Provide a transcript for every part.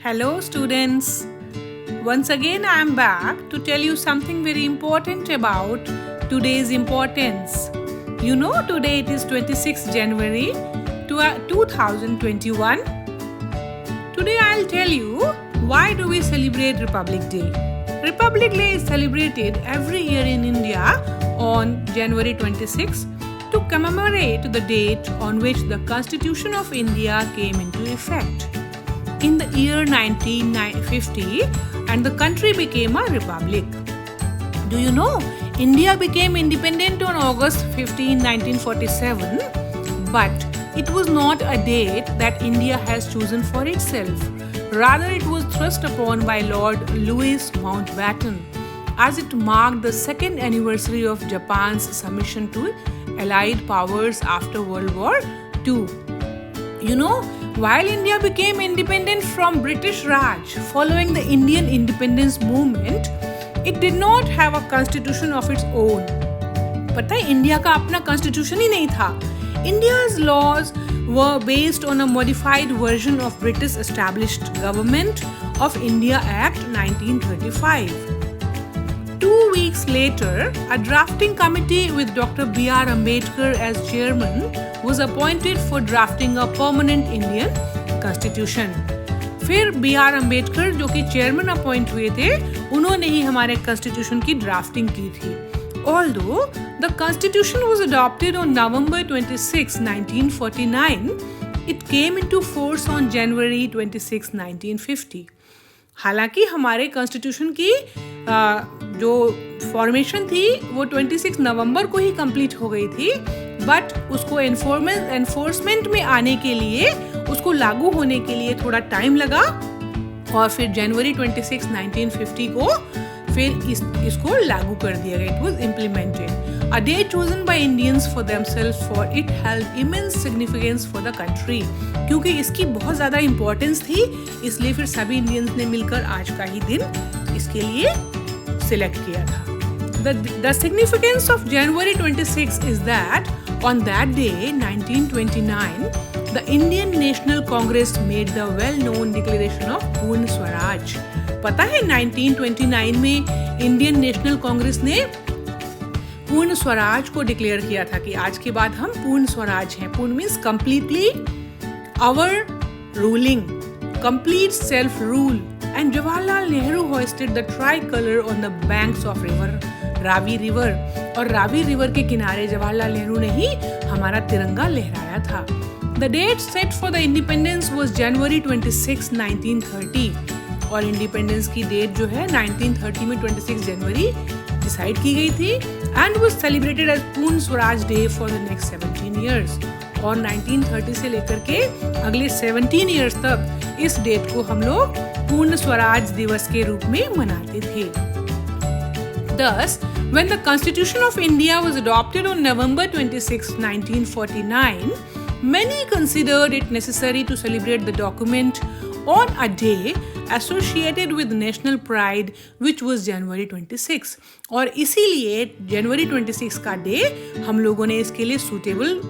Hello, students. Once again, I am back to tell you something very important about today's importance. You know, today it is 26th January 2021. Today, I'll tell you why do we celebrate Republic Day. Republic Day is celebrated every year in India on January 26 to commemorate the date on which the Constitution of India came into effect. In the year 1950, and the country became a republic. Do you know, India became independent on August 15, 1947, but it was not a date that India has chosen for itself. Rather, it was thrust upon by Lord Louis Mountbatten, as it marked the second anniversary of Japan's submission to Allied powers after World War II. You know, while India became independent from British Raj following the Indian independence movement, it did not have a constitution of its own. पता है India का अपना constitution ही नहीं था. India's laws were based on a modified version of British established Government of India Act 1935. 2 weeks later, a drafting committee with Dr. B.R. Ambedkar as chairman was appointed for drafting a permanent Indian constitution. फिर B.R. Ambedkar जो कि chairman appoint हुए थे, उन्होंने ही हमारे constitution की drafting की थी. Although the constitution was adopted on November 26, 1949, it came into force on January 26, 1950. हालांकि हमारे कॉन्स्टिट्यूशन की जो फॉर्मेशन थी वो 26 नवंबर को ही कंप्लीट हो गई थी, बट उसको एनफोर्समेंट में आने के लिए, उसको लागू होने के लिए थोड़ा टाइम लगा और फिर जनवरी 26, 1950 को फिर इसको लागू कर दिया गया. It was implemented. A day chosen by Indians for themselves for it held immense significance for the country. क्योंकि इसकी बहुत ज़्यादा इम्पोर्टेंस थी, इसलिए फिर सभी इंडियंस ने मिलकर आज का ही दिन इसके लिए सिलेक्ट किया था. The significance of January 26 is that on that day, 1929, the Indian National Congress made the well-known declaration of पूर्ण स्वराज. पता है 1929 में इंडियन नेशनल कांग्रेस ने पूर्ण स्वराज को डिक्लेयर किया था कि आज के बाद हम पूर्ण स्वराज हैं. पूर्ण means completely our ruling, complete self rule. And Jawaharlal Nehru hoisted the tricolor on the banks of Ravi river. और रावी रिवर के किनारे जवाहरलाल नेहरू ने ही हमारा तिरंगा लहराया था. The date set for the independence was January 26, 1930. और इंडिपेंडेंस की डेट जो है 1930 में 26 जनवरी डिसाइड की गई थी and was celebrated as पूर्ण Swaraj day for the next 17 years. और 1930 से लेकर के अगले 17 इयर्स तक इस डेट को हम लोग पूर्ण स्वराज दिवस के रूप में मनाते थे. Thus, when the Constitution of India was adopted on November 26, 1949, many considered it necessary to celebrate the document on a day associated with national pride, which was January 26. और इसीलिए जनवरी 26 का डे हम लोगों ने इसके लिए सूटेबल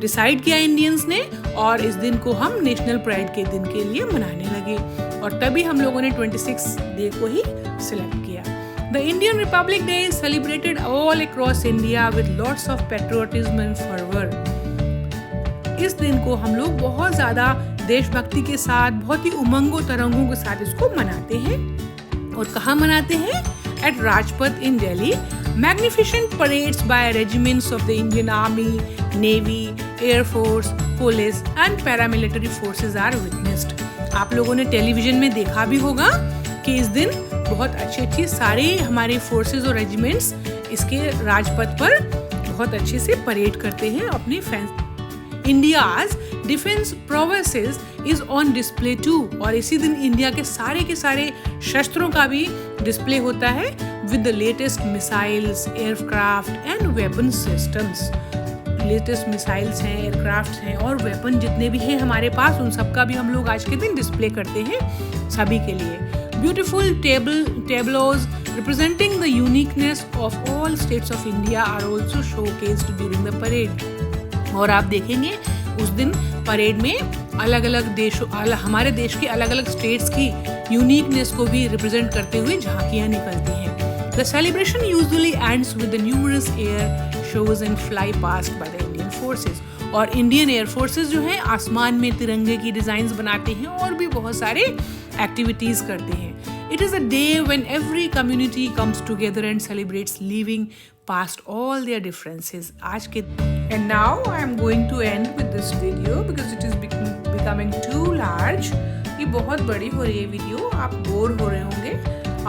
डिसाइड किया Indians ने, और इस दिन को हम नेशनल प्राइड के दिन के लिए मनाने लगे, और तभी हम लोगों ने 26 डे को ही सिलेक्ट किया. The Indian Republic Day is celebrated all across India with lots of patriotism and fervor. इस दिन को हम लोग बहुत ज़्यादा देशभक्ति के साथ, बहुत ही उमंगों तरंगों के साथ इसको मनाते हैं. और कहाँ मनाते हैं? At Rajpath in Delhi, magnificent parades by regiments of the Indian Army, Navy, Air Force, Police and paramilitary forces are witnessed. आप लोगों ने टेलीविजन में देखा भी होगा कि इस दिन बहुत अच्छी सारे हमारे फोर्सेस और रेजिमेंट्स इसके राजपथ पर बहुत अच्छे से परेड करते हैं अपने fans. India's defence prowess is on display too. और इसी दिन इंडिया के सारे शस्त्रों का भी डिस्प्ले होता है with the latest missiles, aircraft and weapon systems. Latest missiles हैं, एयरक्राफ्ट हैं और वेपन जितने भी हैं हमारे पास, उन सब का भी हम लोग आज के दिन डिस्प्ले करते हैं सभी के लिए. Beautiful tableaus representing the uniqueness of all states of India are also showcased during the parade. और आप देखेंगे उस दिन परेड में अलग अलग देशों हमारे देश के अलग अलग स्टेट्स की यूनिकनेस को भी रिप्रेजेंट करते हुए झांकियाँ निकलती हैं। The celebration usually ends with the numerous air shows and fly passed by the Indian forces. और इंडियन एयर फोर्सेस जो हैं आसमान में तिरंगे की डिज़ाइंस बनाते हैं और भी बहुत सारे एक्टिविटीज़ करते हैं। It is a day when every community comes together and celebrates living past all their differences. आज के and now I am going to end with this video because it is becoming too large. ये बहुत बड़ी हो रही है video, आप bore हो रहे होंगे।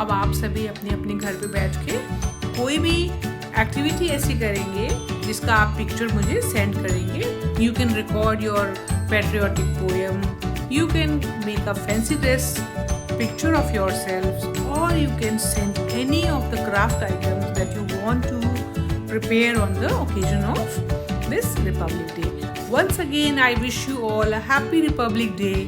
अब आप सभी अपने अपने घर पे बैठ के कोई भी एक्टिविटी ऐसी करेंगे जिसका आप पिक्चर मुझे सेंड करेंगे। You can record your patriotic poem. You can make a fancy dress picture of yourselves, or you can send any of the craft items that you want to prepare on the occasion of this Republic Day. Once again, I wish you all a happy Republic Day.